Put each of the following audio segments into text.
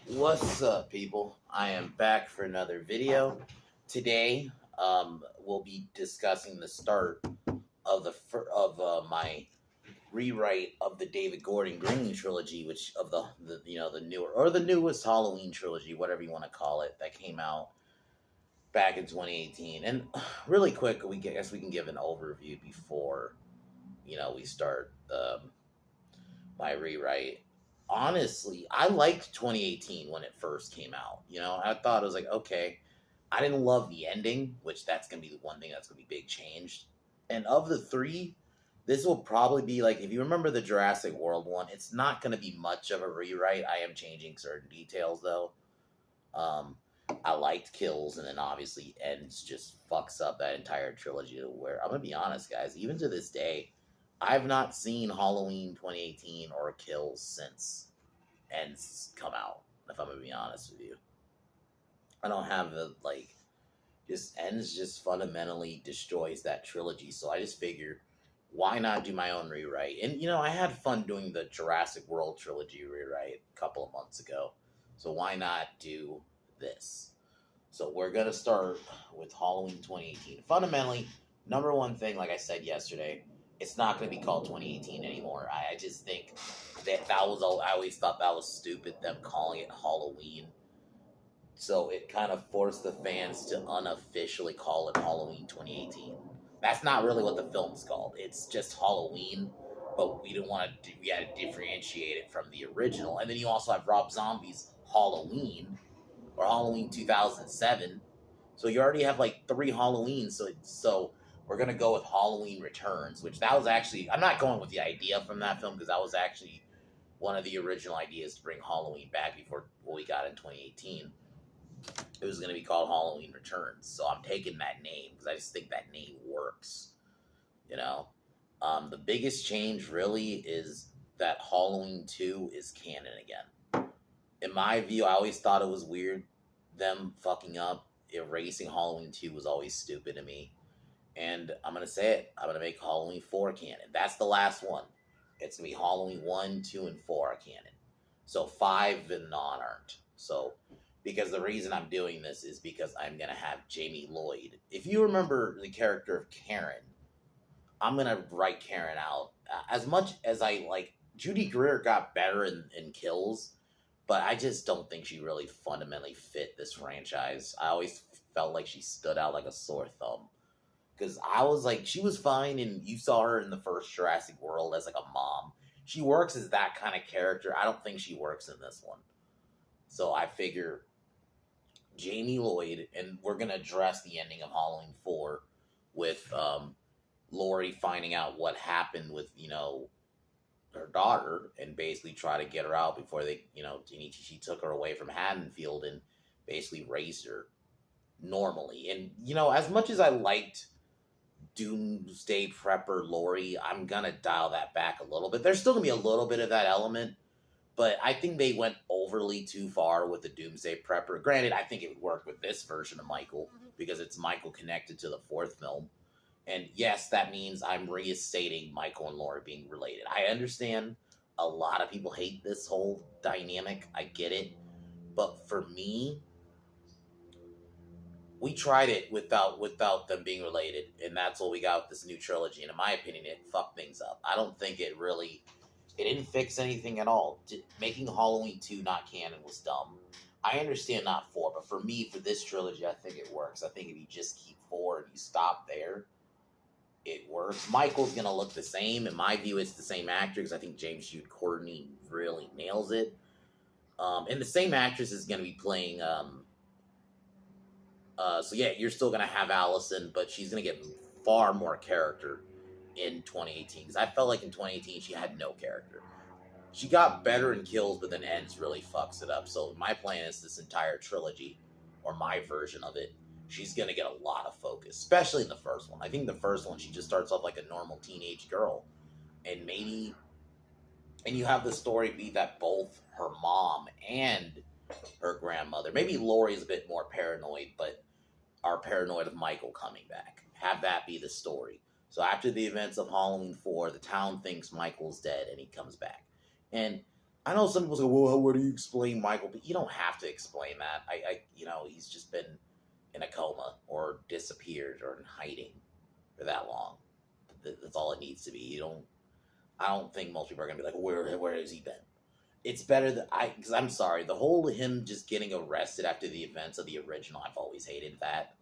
What's up, people? I am back for another video. Today, we'll be discussing the start of my rewrite of the David Gordon Green trilogy, which of the newer or the newest Halloween trilogy, whatever you want to call it, that came out back in 2018. And really quick, guess we can give an overview before we start my rewrite. Honestly, I liked 2018 when it first came out. I thought it was like, okay, I didn't love the ending, which that's going to be the one thing that's going to be big changed. And of the three, this will probably be like, if you remember the Jurassic World one, it's not going to be much of a rewrite. I am changing certain details though. Um, I liked kills, and then obviously ends just fucks up that entire trilogy. Where I'm gonna be honest, guys, even to this day, I've not seen Halloween 2018 or kills since ends come out. If I'm gonna be honest with you, I don't have the just ends just fundamentally destroys that trilogy. So I just figured, why not do my own rewrite? And I had fun doing the Jurassic World trilogy rewrite a couple of months ago. So why not do this? So we're gonna start with Halloween 2018. Fundamentally, number one thing, like I said yesterday, it's not gonna be called 2018 anymore. I just think that was all. I always thought that was stupid, them calling it Halloween. So it kind of forced the fans to unofficially call it Halloween 2018. That's not really what the film's called. It's just Halloween, but we didn't want to. We had to differentiate it from the original. And then you also have Rob Zombie's Halloween or Halloween 2007. So you already have like three Halloweens. So we're gonna go with Halloween Returns, which that was actually. I'm not going with the idea from that film because that was actually one of the original ideas to bring Halloween back before what we got in 2018. It was going to be called Halloween Returns. So I'm taking that name because I just think that name works. You know, the biggest change really is that Halloween 2 is canon again. In my view, I always thought it was weird them fucking up. Erasing Halloween 2 was always stupid to me. And I'm going to say it. I'm going to make Halloween 4 canon. That's the last one. It's going to be Halloween 1, 2, and 4 are canon. So 5 and on aren't. So because the reason I'm doing this is because I'm going to have Jamie Lloyd. If you remember the character of Karen, I'm going to write Karen out. As much as I like, Judy Greer got better in kills, but I just don't think she really fundamentally fit this franchise. I always felt like she stood out like a sore thumb. Because I was like, she was fine, and you saw her in the first Jurassic World as like a mom. She works as that kind of character. I don't think she works in this one. So I figure Jamie Lloyd, and we're gonna address the ending of Halloween 4 with Laurie finding out what happened with her daughter, and basically try to get her out before she took her away from Haddonfield and basically raised her normally. And as much as I liked Doomsday Prepper Laurie, I'm gonna dial that back a little bit. There's still gonna be a little bit of that element, but I think they went overly too far with the Doomsday Prepper. Granted, I think it would work with this version of Michael because it's Michael connected to the fourth film. And yes, that means I'm reinstating Michael and Laura being related. I understand a lot of people hate this whole dynamic. I get it. But for me, we tried it without them being related, and that's what we got with this new trilogy. And in my opinion, it fucked things up. I don't think it didn't fix anything at all. Making Halloween 2 not canon was dumb. I understand not 4, but for me, for this trilogy, I think it works. I think if you just keep 4 and you stop there, it works. Michael's going to look the same. In my view, it's the same actor because I think James Jude Courtney really nails it. And the same actress is going to be playing... so yeah, you're still going to have Allison, but she's going to get far more character in 2018 because I felt like in 2018 she had no character. She got better in kills, but then ends really fucks it up. So my plan is this entire trilogy, or my version of it, she's gonna get a lot of focus, especially in the first one. I think the first one she just starts off like a normal teenage girl, and you have the story be that both her mom and her grandmother, maybe Laurie's a bit more paranoid, but are paranoid of Michael coming back. Have that be the story. So after the events of Halloween 4, the town thinks Michael's dead and he comes back. And I know some people say, "Well, where do you explain Michael?" But you don't have to explain that. He's just been in a coma or disappeared or in hiding for that long. That's all it needs to be. You don't. I don't think most people are gonna be like, "Where has he been?" It's better that because I'm sorry, the whole him just getting arrested after the events of the original. I've always hated that.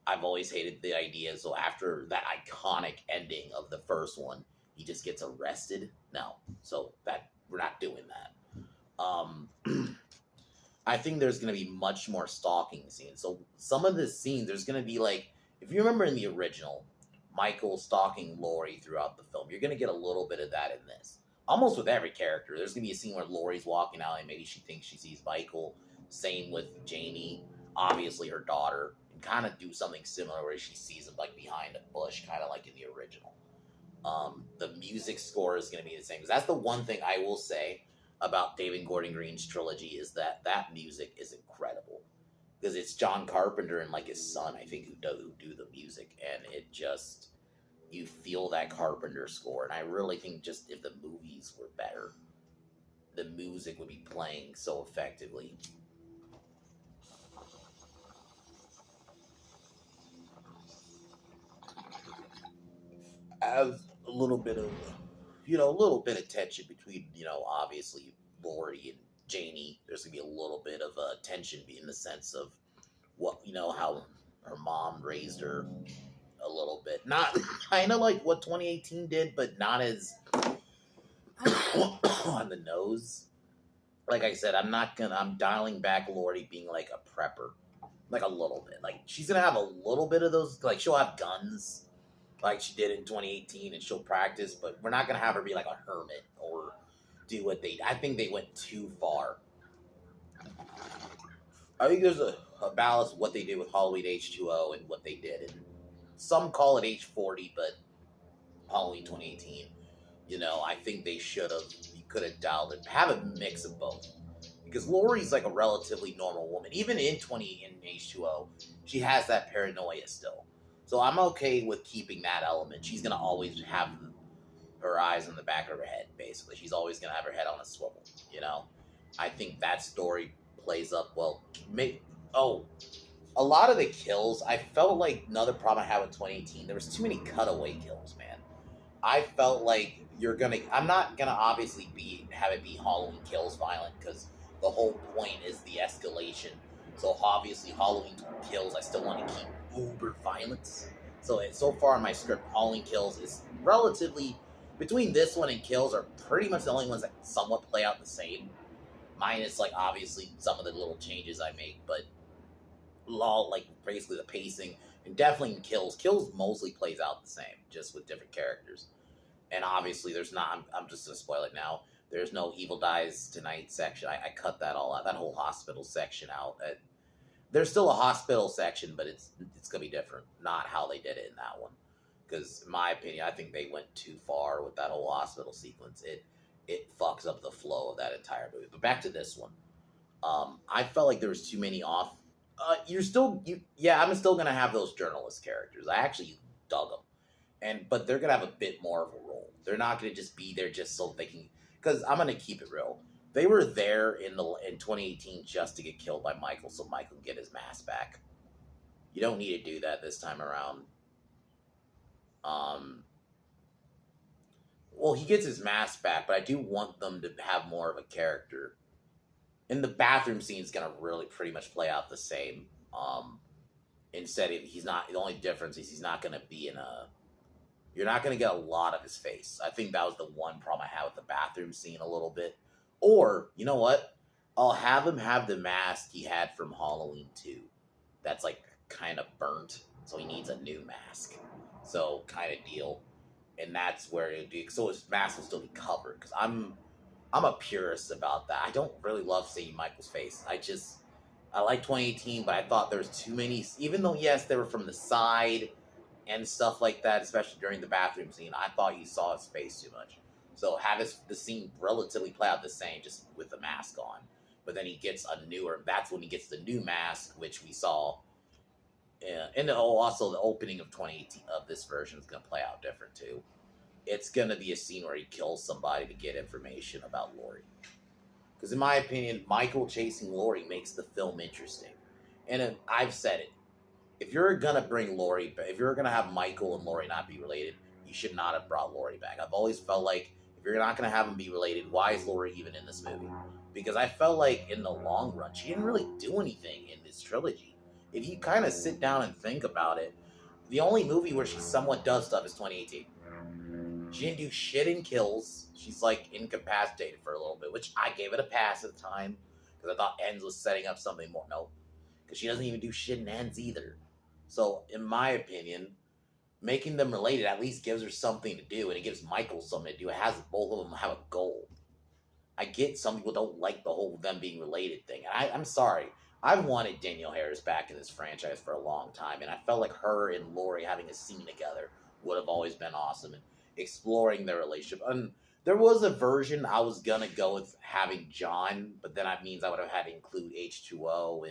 I've always hated the idea. So after that iconic ending of the first one, he just gets arrested. No, so that we're not doing that. I think there's going to be much more stalking scenes. So some of the scenes, there's going to be like, if you remember in the original, Michael stalking Laurie throughout the film, you're going to get a little bit of that in this. Almost with every character. There's going to be a scene where Laurie's walking out and maybe she thinks she sees Michael. Same with Jamie, obviously her daughter, and kind of do something similar where she sees him like behind a bush, kind of like in the original. The music score is going to be the same. 'Cause that's the one thing I will say about David Gordon Green's trilogy is that music is incredible because it's John Carpenter and like his son, I think, who do the music, and it just you feel that Carpenter score. And I really think just if the movies were better, the music would be playing so effectively. As a little bit of a little bit of tension between obviously Lori and Janie. There's gonna be a little bit of a tension in the sense of what how her mom raised her a little bit, not kind of like what 2018 did, but not as on the nose. Like I said, I'm dialing back Lori being like a prepper, like a little bit. Like she's gonna have a little bit of those. Like she'll have guns like she did in 2018 and she'll practice, but we're not going to have her be like a hermit or do what I think they went too far. I think there's a balance of what they did with Halloween H2O and what they did. And some call it H40, but Halloween 2018, I think they should have, you could have dialed it, have a mix of both. Because Laurie's like a relatively normal woman. Even in H2O, she has that paranoia still. So I'm okay with keeping that element. She's going to always have her eyes in the back of her head, basically. She's always going to have her head on a swivel, I think that story plays up well. A lot of the kills, I felt like another problem I had with 2018, there was too many cutaway kills, man. I felt like I'm not going to obviously have it be Halloween Kills violent, because the whole point is the escalation. So obviously Halloween Kills, I still want to keep uber violence. So far in my script, Halloween Kills is relatively, between this one and Kills are pretty much the only ones that somewhat play out the same. Minus like obviously some of the little changes I make, but like basically the pacing, and definitely in Kills mostly plays out the same, just with different characters. And obviously there's not, I'm just gonna spoil it now, there's no Evil Dies Tonight section. I cut that all out, that whole hospital section out. There's still a hospital section, but it's gonna be different. Not how they did it in that one, because in my opinion, I think they went too far with that whole hospital sequence. It fucks up the flow of that entire movie. But back to this one, I felt like there was too many off. I'm still gonna have those journalist characters. I actually dug them, but they're gonna have a bit more of a role. They're not gonna just be there just so they can. Because I'm gonna keep it real. They were there in 2018 just to get killed by Michael, so Michael can get his mask back. You don't need to do that this time around. Well, he gets his mask back, but I do want them to have more of a character. And the bathroom scene is gonna really pretty much play out the same. Instead, he's not. The only difference is he's not gonna be in a. You're not gonna get a lot of his face. I think that was the one problem I had with the bathroom scene a little bit. Or, you know what? I'll have him have the mask he had from Halloween 2. That's like kind of burnt, so he needs a new mask. So kind of deal. And that's where it'd be, so his mask will still be covered. Because I'm a purist about that. I don't really love seeing Michael's face. I like 2018, but I thought there was too many, even though yes, they were from the side and stuff like that, especially during the bathroom scene, I thought you saw his face too much. So have the scene relatively play out the same, just with the mask on. But then he gets that's when he gets the new mask, which we saw. And also the opening of 2018 of this version is going to play out different too. It's going to be a scene where he kills somebody to get information about Lori. Because in my opinion, Michael chasing Lori makes the film interesting. And I've said it. If you're gonna bring Lori back, if you're gonna have Michael and Lori not be related, you should not have brought Lori back. I've always felt like if you're not gonna have them be related, why is Lori even in this movie? Because I felt like in the long run, she didn't really do anything in this trilogy. If you kind of sit down and think about it, the only movie where she somewhat does stuff is 2018. She didn't do shit in Kills. She's like incapacitated for a little bit, which I gave it a pass at the time because I thought Ends was setting up something more. No, because she doesn't even do shit in Ends either. So, in my opinion, making them related at least gives her something to do, and it gives Michael something to do. It has both of them have a goal. I get some people don't like the whole them being related thing. I'm sorry. I've wanted Danielle Harris back in this franchise for a long time, and I felt like her and Lori having a scene together would have always been awesome, and exploring their relationship. And there was a version I was gonna go with having John, but then that means I would have had to include H2O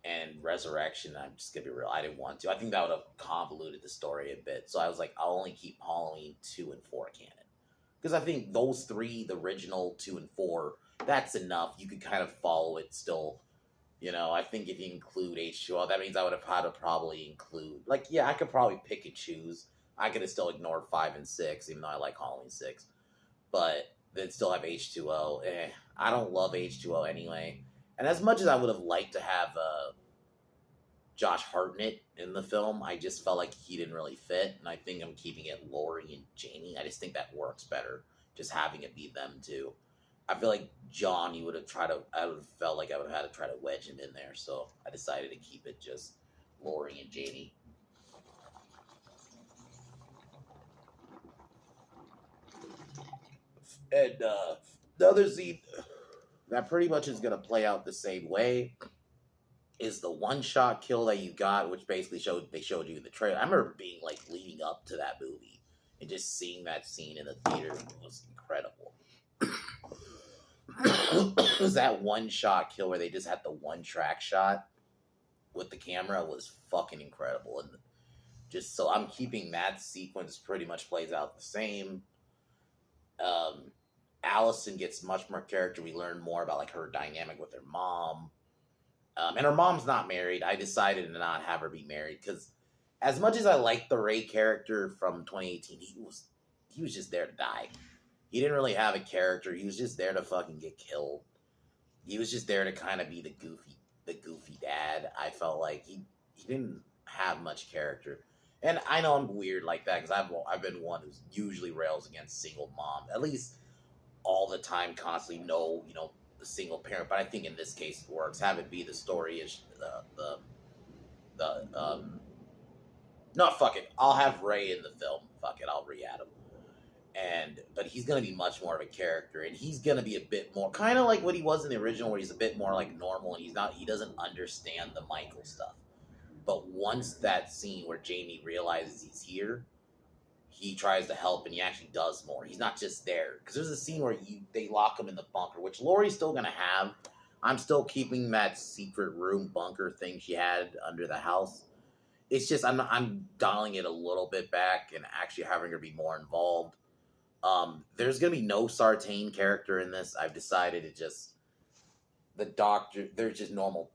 and Resurrection. I'm just gonna be real, I didn't want to. I think that would have convoluted the story a bit. So I was like, I'll only keep Halloween 2 and 4 canon. Because I think those three, the original 2 and 4, that's enough. You could kind of follow it still. You know, I think if you include H2O, that means I would have had to probably include, like, yeah, I could probably pick and choose. I could have still ignored 5 and 6, even though I like Halloween 6. But then still have H2O. I don't love H2O anyway. And as much as I would have liked to have Josh Hartnett in the film, I just felt like he didn't really fit. And I think I'm keeping it Lori and Jamie. I just think that works better, just having it be them two. I feel like John, I would have felt like I would have had to try to wedge him in there. So I decided to keep it just Lori and Jamie. And the other scene that pretty much is going to play out the same way is the one-shot kill that you got, which basically they showed you in the trailer. I remember being like leading up to that movie and just seeing that scene in the theater was incredible. It was that one-shot kill where they just had the one-track shot with the camera was fucking incredible. And just so I'm keeping that sequence pretty much plays out the same. Allison gets much more character. We learn more about like her dynamic with her mom. And her mom's not married. I decided to not have her be married because as much as I like the Ray character from 2018, he was just there to die. He didn't really have a character. He was just there to fucking get killed. He was just there to kind of be the goofy dad. I felt like he didn't have much character. And I know I'm weird like that because I've been one who's usually rails against single mom. At least all the time, constantly know, the single parent. But I think in this case it works. Have it be the story is no, fuck it. I'll have Ray in the film. Fuck it. I'll re-add him. But he's gonna be much more of a character, and he's gonna be a bit more kind of like what he was in the original, where he's a bit more like normal, and he doesn't understand the Michael stuff. But once that scene where Jamie realizes he's here, he tries to help, and he actually does more. He's not just there, because there's a scene where they lock him in the bunker, which Lori's still gonna have. I'm still keeping that secret room bunker thing she had under the house. It's just I'm dialing it a little bit back and actually having her be more involved. There's gonna be no Sartain character in this. I've decided to just the doctor. They're just normal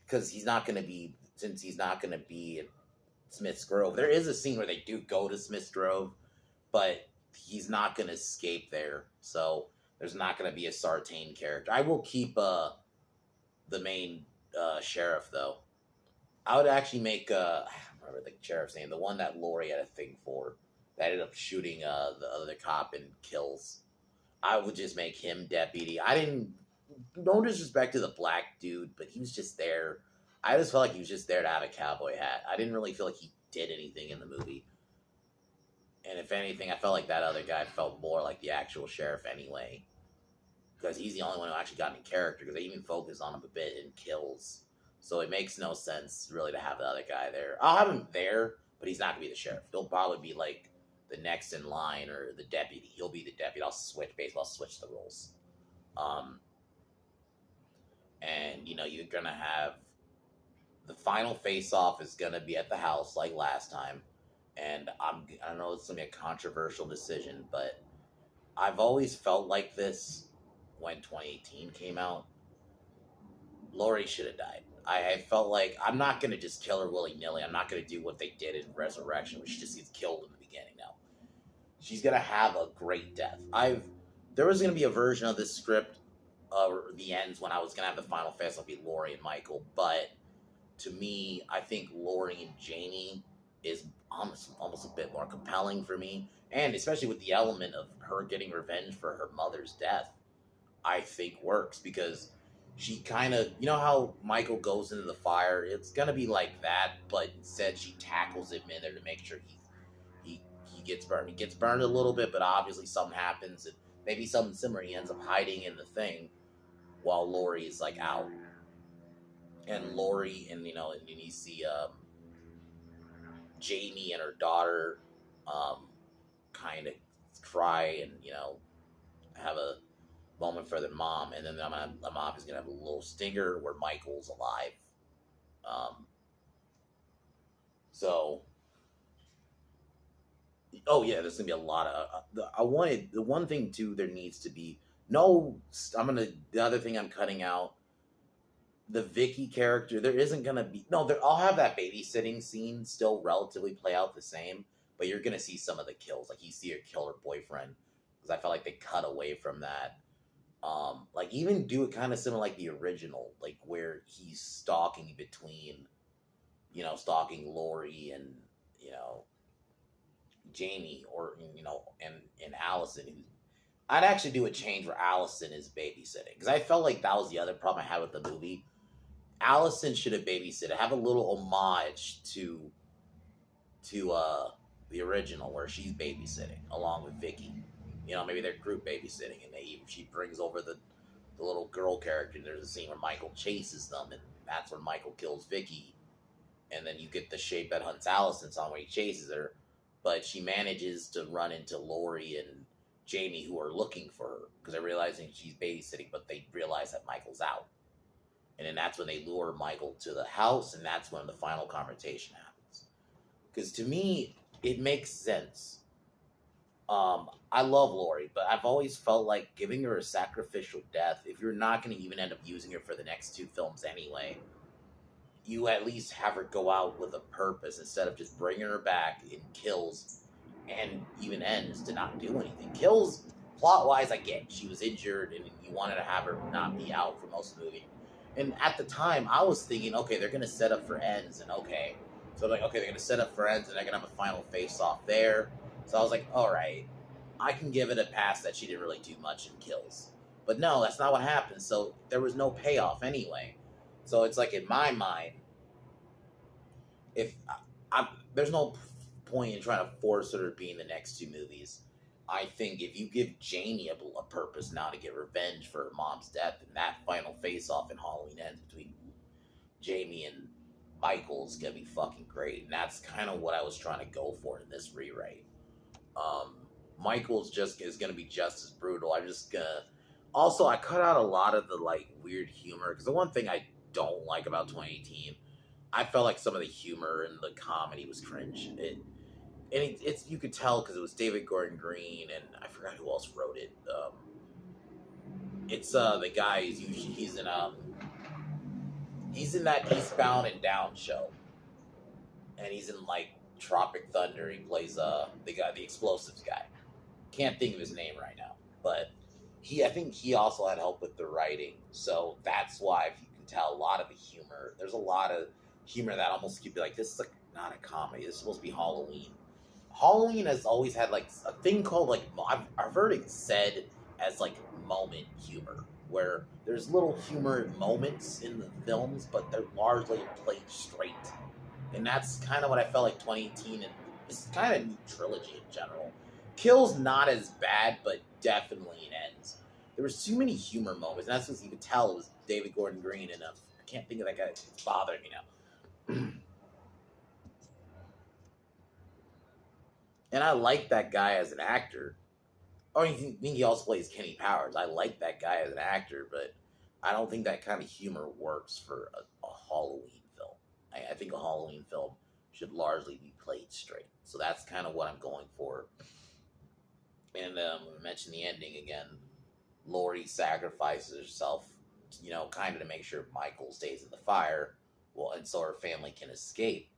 because he's not gonna be at Smith's Grove. There is a scene where they do go to Smith's Grove, but he's not gonna escape there. So there's not gonna be a Sartain character. I will keep the main sheriff though. I would actually make I don't remember the sheriff's name, the one that Lori had a thing for. That ended up shooting the other cop and kills. I would just make him deputy. No disrespect to the black dude, but he was just there. I just felt like he was just there to have a cowboy hat. I didn't really feel like he did anything in the movie. And if anything, I felt like that other guy felt more like the actual sheriff anyway. Because he's the only one who actually got in character, because they even focus on him a bit in Kills. So it makes no sense, really, to have the other guy there. I'll have him there, but he's not going to be the sheriff. He'll probably be like the next in line, or the deputy. He'll be the deputy. I'll switch the roles. And you're gonna have the final face-off is gonna be at the house like last time. And I know it's gonna be a controversial decision, but I've always felt like this. when 2018 came out, Laurie should have died. I felt like I'm not gonna just kill her willy nilly. I'm not gonna do what they did in Resurrection, where she just gets killed in the beginning. No, she's gonna have a great death. There was gonna be a version of this script, the ends, when I was gonna have the final face off be Laurie and Michael, but to me, I think Laurie and Jamie is almost a bit more compelling for me, and especially with the element of her getting revenge for her mother's death, I think works because she kind of, you know how Michael goes into the fire, it's gonna be like that, but instead she tackles him in there to make sure he gets burned. He gets burned a little bit, but obviously something happens, and maybe something similar. He ends up hiding in the thing while Laurie is like out, and Laurie, and and then you see Jamie and her daughter kind of cry and have a moment for their mom, and then the mom is gonna have a little stinger where Michael's alive. Um, so, oh yeah, there's gonna be a lot of. I wanted the one thing too. There needs to be no. The other thing I'm cutting out, the Vicky character. There isn't gonna be no. I'll have that babysitting scene still relatively play out the same, but you're gonna see some of the kills. Like you see her kill her boyfriend, because I felt like they cut away from that. Like even do it kind of similar like the original, like where he's stalking between, stalking Laurie and Jamie, or and Allison. I'd actually do a change where Allison is babysitting, because I felt like that was the other problem I had with the movie. Allison should have babysitted. Have a little homage to the original where she's babysitting along with Vicky. Maybe they're group babysitting, and she brings over the little girl character. And there's a scene where Michael chases them, and that's when Michael kills Vicky. And then you get the Shape That Hunts Allison song where he chases her, but she manages to run into Laurie and Jamie, who are looking for her because they're realizing she's babysitting, but they realize that Michael's out. And then that's when they lure Michael to the house, and that's when the final confrontation happens. Because to me, it makes sense. I love Laurie, but I've always felt like giving her a sacrificial death, if you're not going to even end up using her for the next two films anyway, you at least have her go out with a purpose instead of just bringing her back in kills and even ends to not do anything. Kills, plot-wise, I get. She was injured, and you wanted to have her not be out for most of the movie. And at the time, I was thinking, okay, they're going to set up for ends, and okay. So they're going to set up for ends, and they're going to have a final face-off there. So I was like, all right, I can give it a pass that she didn't really do much in kills. But no, that's not what happened. So there was no payoff anyway. So it's like, in my mind, if there's no point in trying to force her to be in the next two movies. I think if you give Jamie a purpose now to get revenge for her mom's death, and that final face-off in Halloween Ends between Jamie and Michael's gonna be fucking great. And that's kind of what I was trying to go for in this rewrite. Michael's is gonna be just as brutal. Also, I cut out a lot of the weird humor, because the one thing I don't like about 2018, I felt like some of the humor and the comedy was cringe. It's you could tell because it was David Gordon Green, and I forgot who else wrote it. It's the guy he's in that Eastbound and Down show, and he's in Tropic Thunder. He plays the explosives guy. Can't think of his name right now, but I think he also had help with the writing, so that's why, if you can tell, a lot of the humor. There's a lot of humor that almost could be like, this is not a comedy. This is supposed to be Halloween. Halloween has always had a thing called I've heard it said as moment humor, where there's little humor moments in the films, but they're largely played straight. And that's kind of what I felt like 2018, and this kind of new trilogy in general. Kills not as bad, but definitely it ends. There was too many humor moments, and that's what you could tell it was David Gordon Green, and I can't think of that guy. It's bothering me now. And I like that guy as an actor. Oh, I think he also plays Kenny Powers. I like that guy as an actor, but I don't think that kind of humor works for a Halloween film. I think a Halloween film should largely be played straight. So that's kind of what I'm going for. And we mentioned the ending again. Lori sacrifices herself, kind of to make sure Michael stays in the fire, well, and so her family can escape,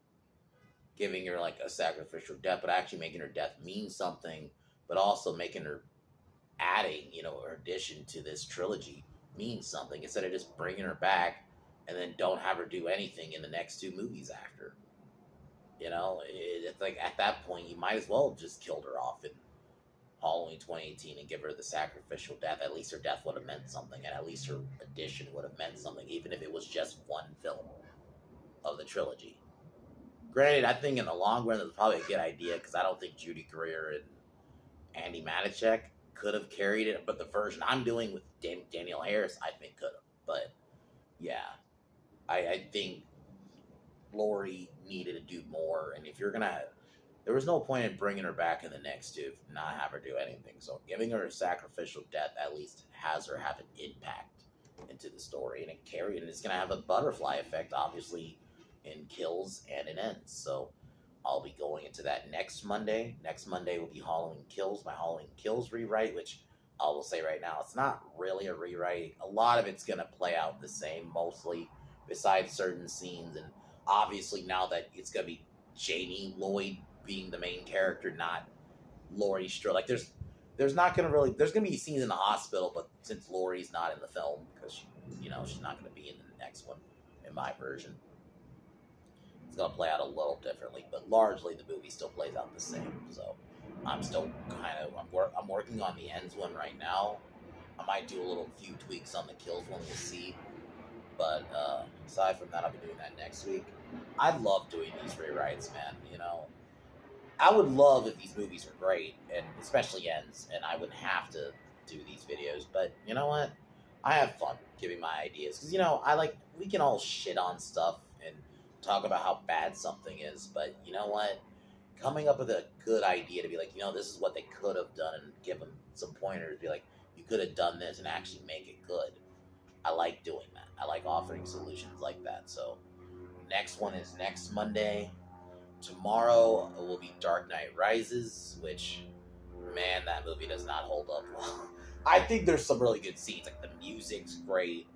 giving her like a sacrificial death, but actually making her death mean something, but also making her adding, her addition to this trilogy means something instead of just bringing her back and then don't have her do anything in the next two movies after. It's like at that point you might as well have just killed her off in Halloween 2018 and give her the sacrificial death. At least her death would have meant something, and at least her addition would have meant something, even if it was just one film of the trilogy. Granted, I think in the long run, it's probably a good idea because I don't think Judy Greer and Andy Manichek could have carried it, but the version I'm doing with Danielle Harris, I think could have. But yeah, I think Lori needed to do more, and if you're gonna, there was no point in bringing her back in the next two, if not have her do anything. So giving her a sacrificial death at least has her have an impact into the story, and it's gonna have a butterfly effect, obviously, in kills and in ends. So I'll be going into that next Monday. Next Monday will be Halloween Kills, my Halloween Kills rewrite, which I will say right now, it's not really a rewrite. A lot of it's gonna play out the same, mostly, besides certain scenes, and obviously now that it's gonna be Jamie Lloyd being the main character, not Laurie Strode. Like there's not gonna really there's gonna be scenes in the hospital, but since Laurie's not in the film because she's not gonna be in the next one in my version, it's gonna play out a little differently. But largely the movie still plays out the same. So I'm still I'm working on the ends one right now. I might do a little few tweaks on the kills one. We'll see. But aside from that, I'll be doing that next week. I love doing these rewrites, man. I would love if these movies were great, and especially ends, and I wouldn't have to do these videos. But you know what? I have fun giving my ideas because we can all shit on stuff and talk about how bad something is, but you know what? Coming up with a good idea to be like, this is what they could have done, and give them some pointers. Be like, you could have done this and actually make it good. I like doing that. I like offering solutions like that. So next one is next Monday. Tomorrow will be Dark Knight Rises, which, man, that movie does not hold up well. I think there's some really good scenes. Like, the music's great.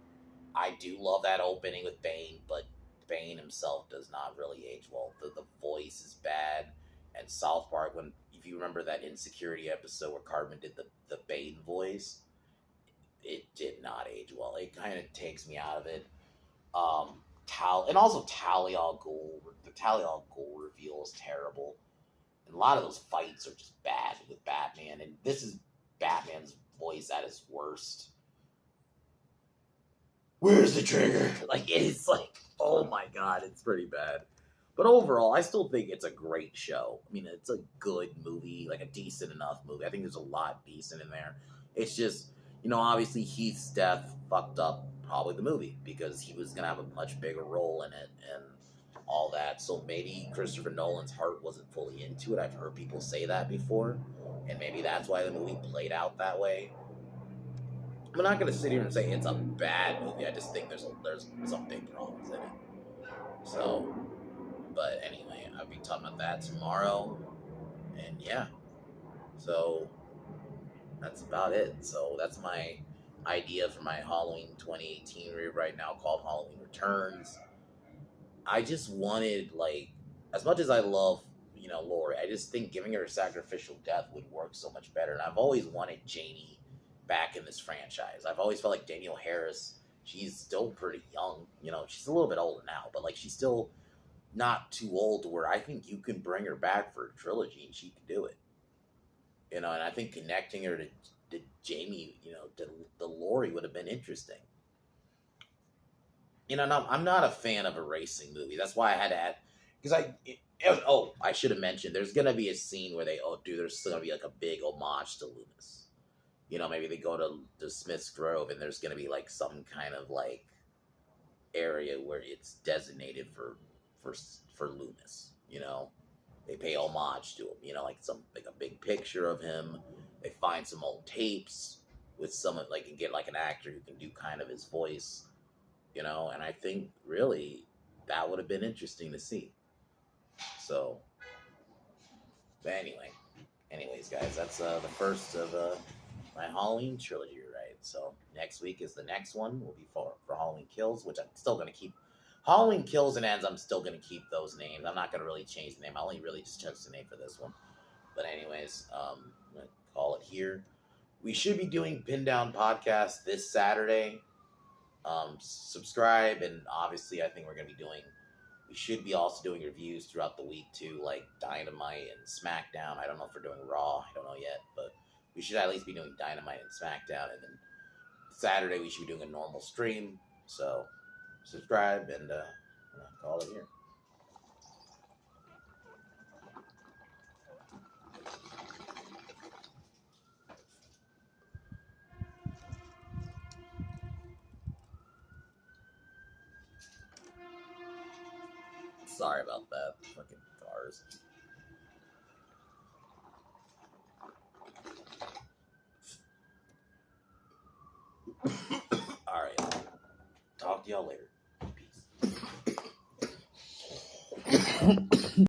I do love that opening with Bane, but Bane himself does not really age well. The voice is bad. And South Park, if you remember that Insecurity episode where Cartman did the Bane voice, it did not age well. It kind of takes me out of it. And also Talia al Ghul. The Talia al Ghul reveal is terrible. And a lot of those fights are just bad with Batman. And this is Batman's voice at his worst. Where's the trigger? Like, it's like, oh my god, it's pretty bad. But overall, I still think it's a great show. I mean, it's a good movie, like a decent enough movie. I think there's a lot decent in there. It's just, obviously Heath's death fucked up probably the movie because he was going to have a much bigger role in it and all that. So maybe Christopher Nolan's heart wasn't fully into it. I've heard people say that before. And maybe that's why the movie played out that way. I'm not going to sit here and say it's a bad movie. I just think there's some big problems in it. So, but anyway, I'll be talking about that tomorrow. And yeah. So that's about it. So that's my idea for my Halloween 2018 rewrite, now called Halloween Returns. I just wanted, like, as much as I love, Laurie, I just think giving her a sacrificial death would work so much better. And I've always wanted Janie back in this franchise. I've always felt like Danielle Harris, she's still pretty young. She's a little bit older now, but, like, she's still not too old to where I think you can bring her back for a trilogy and she can do it. And I think connecting her to Jamie, to Laurie would have been interesting. I'm not a fan of erasing movies. That's why I had to add, because I should have mentioned, there's going to be a scene where there's going to be like a big homage to Loomis. Maybe they go to Smith's Grove and there's going to be like some kind of like area where it's designated for Loomis, They pay homage to him, like a big picture of him. They find some old tapes with someone, like, and get like an actor who can do kind of his voice, and I think really that would have been interesting to see. So, but anyways, guys, that's the first of my Halloween trilogy, right? So next week is the next one. Will be for Halloween Kills, which I'm still gonna keep. Halloween Kills and Ends. I'm still gonna keep those names. I'm not gonna really change the name. I only really just changed the name for this one. But anyways, I'm gonna call it here. We should be doing Pin Down Podcast this Saturday. Subscribe, and obviously, I think we're gonna be doing. We should be also doing reviews throughout the week too, like Dynamite and SmackDown. I don't know if we're doing Raw. I don't know yet, but we should at least be doing Dynamite and SmackDown, and then Saturday we should be doing a normal stream. So subscribe, and call it here. Sorry about that. Fucking cars. All right. Talk to y'all later. Peace.